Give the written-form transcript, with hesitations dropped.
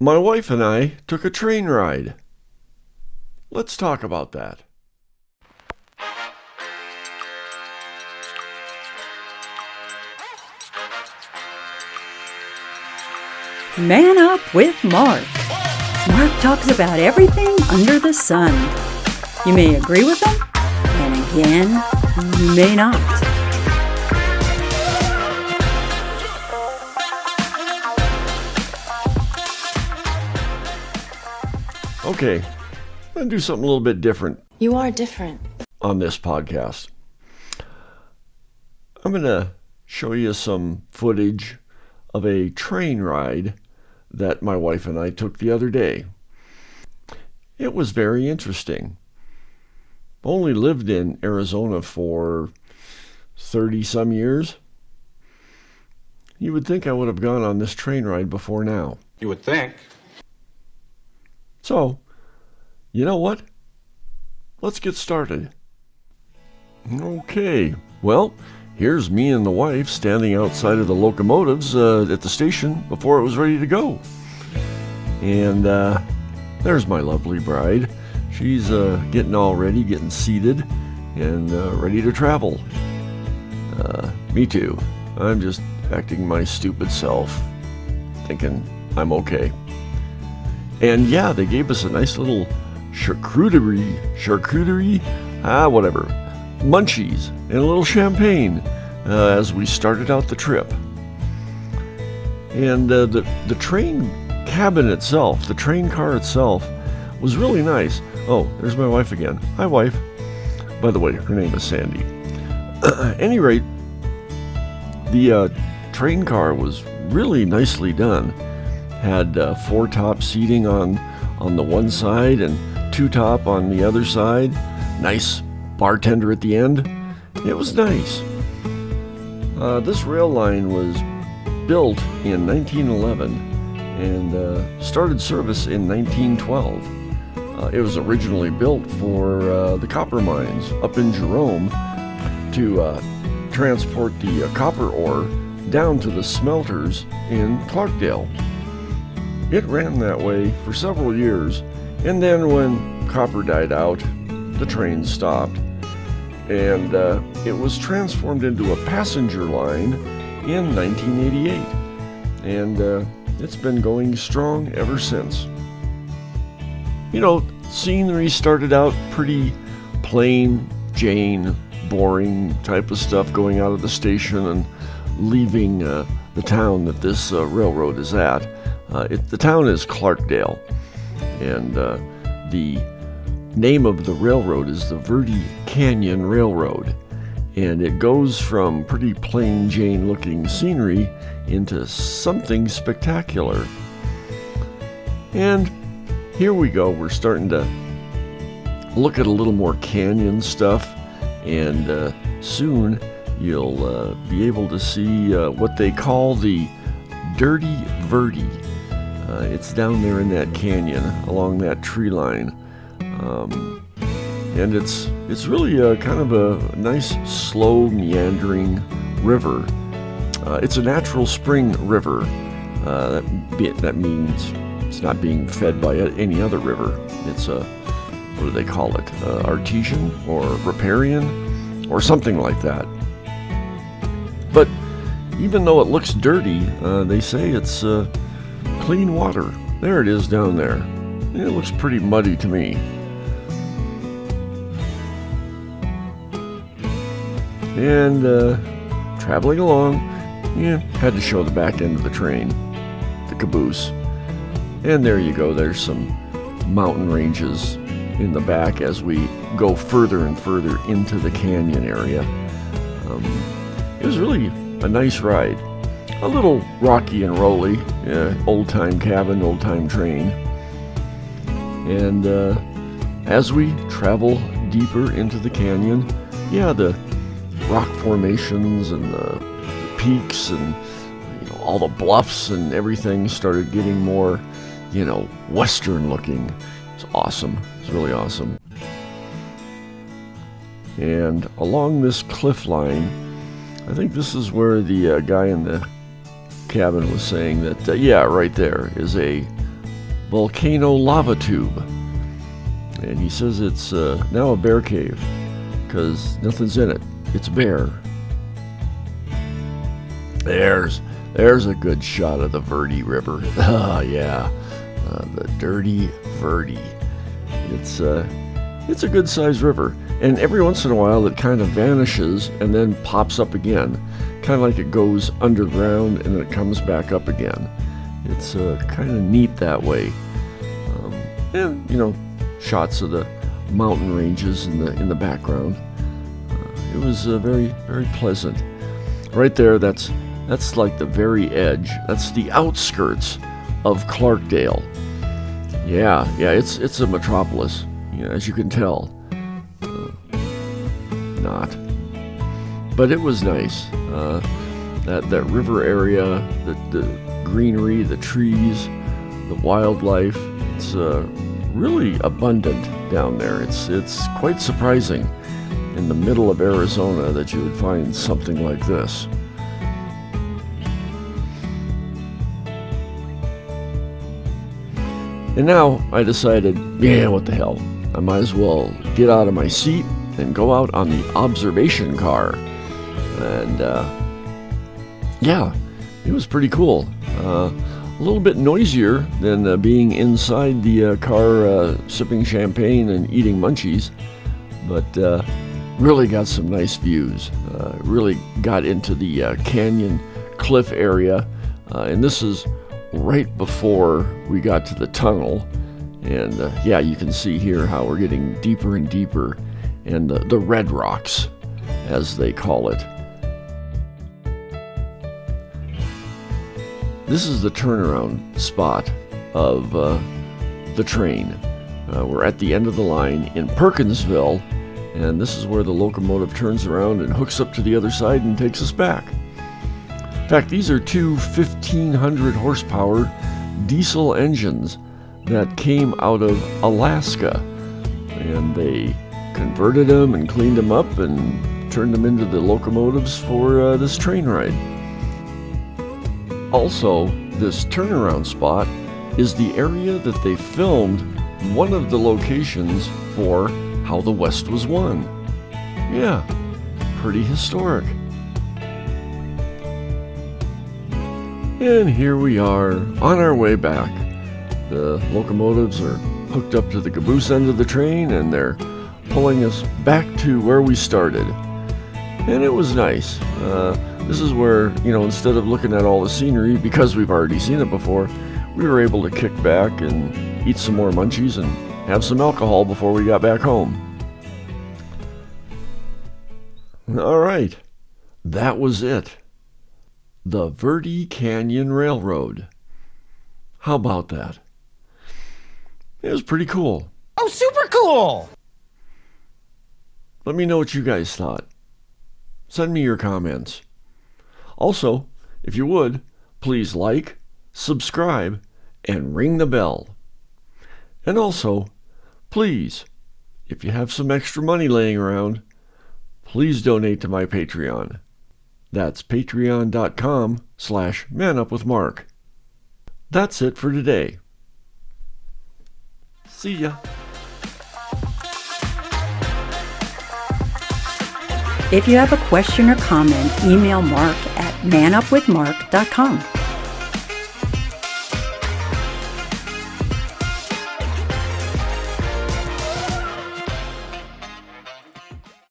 My wife and I took a train ride. Let's talk about that. Man Up with Mark. Mark talks about everything under the sun. You may agree with him, and again, you may not. Okay, I'm going to do something a little bit different. You are different. On this podcast. I'm going to show you some footage of a train ride that my wife and I took the other day. It was very interesting. Only lived in Arizona for 30-some years. You would think I would have gone on this train ride before now. You would think. So, you know what? Let's get started. Okay, well, here's me and the wife standing outside of the locomotives at the station before it was ready to go. And there's my lovely bride. She's getting all ready, getting seated, and ready to travel. Me too. I'm just acting my stupid self, thinking I'm okay. And yeah, they gave us a nice little charcuterie, whatever, munchies, and a little champagne as we started out the trip. And the train cabin itself, the train car itself, was really nice. Oh, there's my wife again. Hi, wife. By the way, her name is Sandy. At any rate, the train car was really nicely done. Had 4-top seating on the one side and 2-top on the other side. Nice bartender at the end. It was nice. This rail line was built in 1911 and started service in 1912. It was originally built for the copper mines up in Jerome to transport the copper ore down to the smelters in Clarkdale. It ran that way for several years, and then when copper died out, the train stopped. And it was transformed into a passenger line in 1988. And it's been going strong ever since. You know, scenery started out pretty plain Jane, boring type of stuff, going out of the station and leaving the town that this railroad is at. The town is Clarkdale, and the name of the railroad is the Verde Canyon Railroad, and it goes from pretty plain Jane looking scenery into something spectacular. And here we go, we're starting to look at a little more canyon stuff, and soon you'll be able to see what they call the Dirty Verde. It's down there in that canyon along that tree line, and it's really kind of a nice slow meandering river. It's a natural spring river. That means it's not being fed by any other river. It's a, what do they call it, artesian or riparian or something like that. But even though it looks dirty, they say it's clean water. There it is down there. It looks pretty muddy to me. And traveling along, had to show the back end of the train, the caboose. And there you go, there's some mountain ranges in the back as we go further and further into the canyon area. It was really a nice ride. A little rocky and rolly, old-time cabin, old-time train. And as we travel deeper into the canyon, the rock formations and the peaks and all the bluffs and everything started getting more, western looking. It's awesome. It's really awesome. And along this cliff line, I think this is where the guy in the cabin was saying that, right there is a volcano lava tube. And he says it's now a bear cave because nothing's in it. It's bare. There's a good shot of the Verde River. Oh yeah, the dirty Verde. It's a good-sized river, and every once in a while it kind of vanishes and then pops up again, kind of like it goes underground and then it comes back up again. It's kind of neat that way. And shots of the mountain ranges in the background. It was very, very pleasant. Right there, that's like the very edge. That's the outskirts of Clarkdale. Yeah, it's a metropolis, as you can tell. Not. But it was nice. That river area, the greenery, the trees, the wildlife. It's really abundant down there. It's quite surprising in the middle of Arizona that you would find something like this. And now I decided, what the hell? I might as well get out of my seat and go out on the observation car. And it was pretty cool. A little bit noisier than being inside the car sipping champagne and eating munchies, but really got some nice views. Really got into the canyon cliff area, and this is right before we got to the tunnel. And you can see here how we're getting deeper and deeper, and the red rocks, as they call it. This is the turnaround spot of the train. We're at the end of the line in Perkinsville, and this is where the locomotive turns around and hooks up to the other side and takes us back. In fact, these are two 1,500 horsepower diesel engines that came out of Alaska, and they converted them and cleaned them up and turned them into the locomotives for this train ride. Also, this turnaround spot is the area that they filmed one of the locations for How the West Was Won. Yeah, pretty historic. And here we are on our way back. The locomotives are hooked up to the caboose end of the train, and they're pulling us back to where we started. And it was nice. This is where, instead of looking at all the scenery, because we've already seen it before, we were able to kick back and eat some more munchies and have some alcohol before we got back home. All right, that was it. The Verde Canyon Railroad. How about that? It was pretty cool. Oh, super cool! Let me know what you guys thought. Send me your comments. Also, if you would, please like, subscribe, and ring the bell. And also, please, if you have some extra money laying around, please donate to my Patreon. That's patreon.com/manupwithmark. That's it for today. See ya. If you have a question or comment, email Mark at manupwithmark.com.